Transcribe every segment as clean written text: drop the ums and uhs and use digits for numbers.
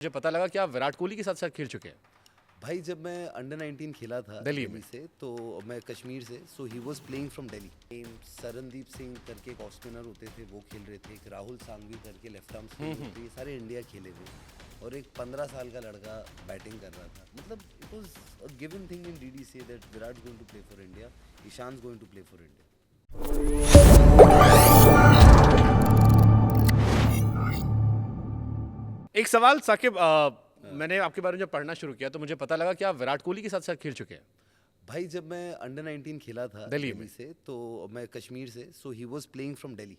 मुझे पता लगा कि आप विराट कोहली के साथ साथ खेल चुके हैं भाई जब मैं अंडर 19 खेला था दिल्ली में। से, तो मैं कश्मीर से, so he was playing from Delhi. Sarandeep Singh करके एक ऑफ स्पिनर होते थे, वो खेल रहे थे। एक राहुल सांघवी करके लेफ्ट आर्म स्पिनर होते, ये सारे इंडिया खेले हुए। और एक 15 साल का लड़का बैटिंग कर रहा था। मतलब it was a given thing in DDC that Virat going to play for India, Ishan going to play for India. एक सवाल साकिब, मैंने आपके बारे में जब पढ़ना शुरू किया तो मुझे पता लगा कि आप विराट कोहली के साथ साथ खेल चुके हैं भाई जब मैं अंडर 19 खेला था दिल्ली में। से, तो मैं कश्मीर से, so he was playing from Delhi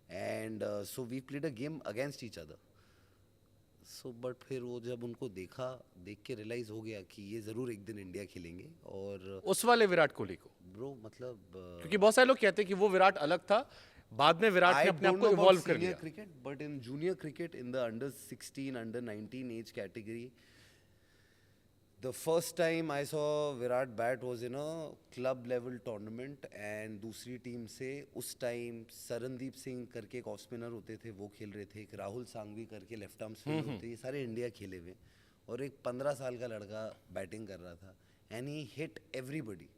and so we played a game against each other. So but फिर वो जब उनको देख के रियलाइज हो गया कि ये ज़रूर एक दिन इंडिया खेलेंगे। और उस वाले विराट कोहली को, ब्रो मतलब क्योंकि बहुत सारे लोग कहते हैं कि वो विराट अलग था, बाद में विराट ने अपने आप को इवॉल्व कर लिया। Cricket, but in junior cricket, in the under 16 under 19 age category, the first time I saw Virat bat was in a club level tournament and दूसरी टीम से उस टाइम सरनदीप सिंह करके एक ऑफ स्पिनर होते थे, वो खेल रहे थे। एक राहुल सांघवी करके लेफ्ट आर्म स्पिनर होते, ये सारे इंडिया खेले हुए। और एक 15 साल का लड़का बैटिंग कर रहा था and he hit everybody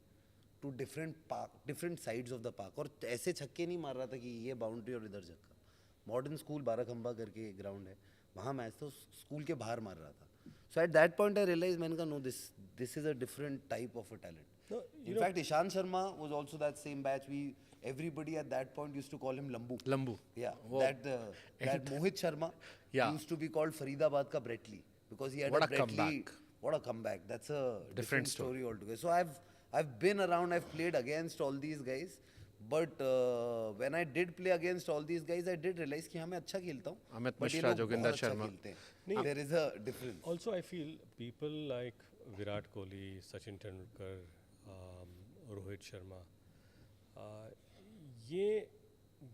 to different sides of the park. और ऐसे छक्के नहीं मार रहा था कि ये बाउंड्री और इधर छक्का। मॉडर्न स्कूल बाराखंबा करके ग्राउंड है, वहाँ मैच था, स्कूल के बाहर मार रहा था। So at that point I realized, मैंने कहा no, this is a different type of a talent. No, In fact, Ishan Sharma was also that same batch. Everybody at that point used to call him Lambu. Lambu, Yeah, that Mohit Sharma Yeah. used to be called Faridabad ka Brett Lee because he had What a a Brett Lee. comeback. What a comeback! That's a different story. story altogether. So I've been around. I've played against all these guys. But when I did play against all these guys, I did realize कि हाँ मैं अच्छा खेलता हूँ, Amit but ये मिश्रा, लोग जोगिंदर बहुत अच्छा शर्मा। खेलते हैं। There is a difference. Also, I feel people like Virat Kohli, Sachin Tendulkar, Rohit Sharma, ये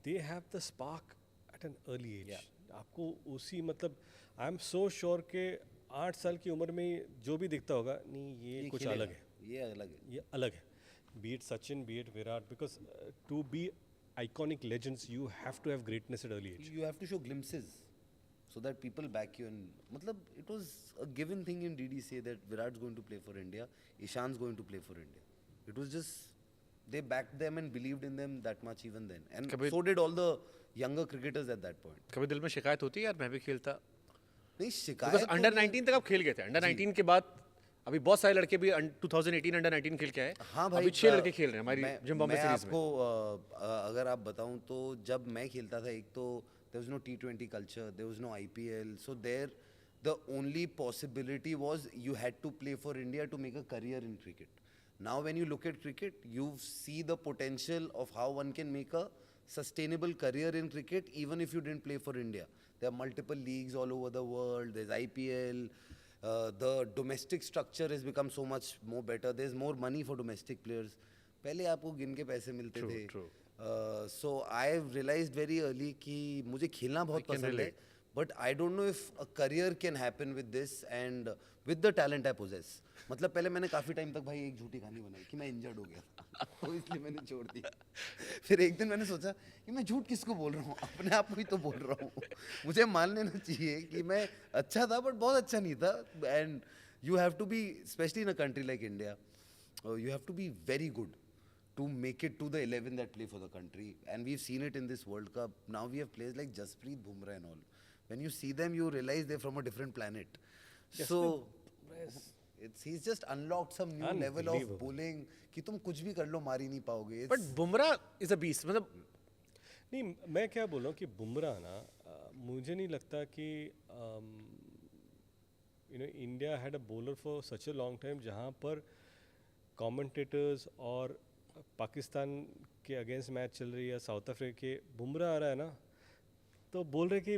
they have the spark at an early age. आपको उसी मतलब I am so sure के 8 साल की उम्र में जो भी दिखता होगा, नहीं ये कुछ खेलेगा, अलग है, ये अलग है। ये अलग है. Be it Sachin, be it Virat, because to be iconic legends, you have to have greatness at early age. You have to show glimpses so that people back you. And मतलब it was a given thing in DDC that Virat's going to play for India, Ishan's going to play for India. It was just they backed them and believed in them that much even then. And so did all the younger cricketers at that point. कभी दिल में शिकायत होती है यार मैं भी खेलता, नहीं शिकायत बिकॉज अंडर 19 तक आप खेल गए थे। अंडर 19 के बाद अभी बहुत सारे लड़के भी 2018 अंडर 19 खेल के आए। हाँ भाई, अभी 6 लड़के खेल रहे हैं हमारी जिम्बाब्वे मैं सीरीज में। आपको अगर आप बताऊं तो जब मैं खेलता था, एक तो there was no T20 culture, there was no IPL, so there the only possibility was you had to play for India to make a career in cricket. Now when you look at cricket, you see the potential of how one can make a sustainable career in cricket even if you didn't play for India. There are multiple leagues all over the world, there's IPL. The domestic structure has become so much more better. There's more money for domestic players. पहले आपको गिन के पैसे मिलते थे. So I've realized very early कि मुझे खेलना बहुत पसंद है, but I don't know if a career can happen with this and with the talent I possess. मतलब पहले मैंने काफ़ी टाइम तक भाई एक झूठी कहानी बनाई कि मैं इंजर्ड हो गया था, तो इसलिए मैंने छोड़ दिया. फिर एक दिन मैंने सोचा कि मैं झूठ किसको बोल रहा हूँ, अपने आप को ही तो बोल रहा हूँ. मुझे मान लेना चाहिए कि मैं अच्छा था बट बहुत अच्छा नहीं था. And you have to be, specially in a country like India, you have to be very good to make it to the 11 that play for the country. And we've seen it in this World Cup. Now we have players like Jasprit Bumrah and all. When you see them, you realize they're from a different planet. So he's just unlocked some new level of bowling कि तुम कुछ भी कर लो मार ही नहीं पाओगे. But Bumrah is a beast. मतलब नहीं, मैं क्या बोल रहा हूँ कि बुमराह ना, मुझे नहीं लगता कि India had a bowler for such a long time जहाँ पर कमेंटेटर्स और पाकिस्तान के अगेंस्ट मैच चल रही है, साउथ अफ्रीका के, बुमराह आ रहा है ना, तो बोल रहे कि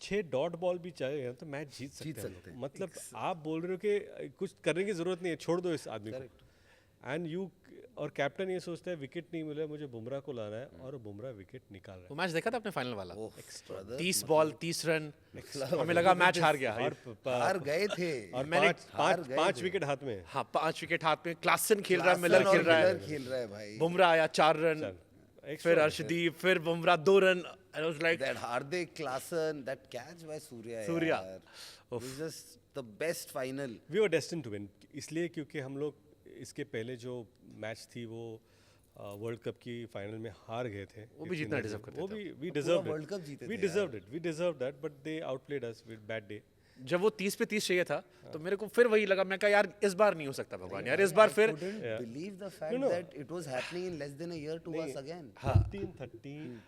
6 डॉट बॉल भी चाहिए तो मैच जीत सकते हैं. मतलब आप बोल रहे हो कि कुछ करने की जरूरत नहीं है, छोड़ दो इस आदमी को. एंड यू और कैप्टन ये सोचता है विकेट नहीं मिला, मुझे बुमराह को लाना है, और बुमराह विकेट निकाल रहा है. वो मैच देखा था आपने फाइनल वाला? 30 brother, बॉल 30 रन, हमें लगा मैच हार गया. हार गए थे. और मैंने 5 विकेट हाथ में. हाँ, 5 विकेट हाथ में. क्लासन खेल रहा है, मिलर खेल रहा है, खेल रहा है भाई. बुमराह आया 4 रन, फिर अर्शदीप, फिर Bumrah 2 run. I was like That Hardik Klaasen, that catch by Surya. Surya. yaar. It was just the best final. We were destined to win, इसलिए क्योंकि हम लोग इसके पहले जो मैच थी वो वर्ल्ड कप की फाइनल में हार गए थे. वो भी जीतना deserve करते वो थे. भी वी डिजर्व World Cup जीते वी थे deserve it, we deserve that, but they outplayed us with bad day. जब वो 30 पे 30 चाहिए था तो मेरे को फिर वही लगा, मैं कहा यार इस बार नहीं हो सकता भगवान यार, इस बार I फिर couldn't believe the fact no. that it was happening in less than a year to us again. 13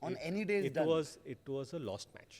On any day it's it done. was a lost match.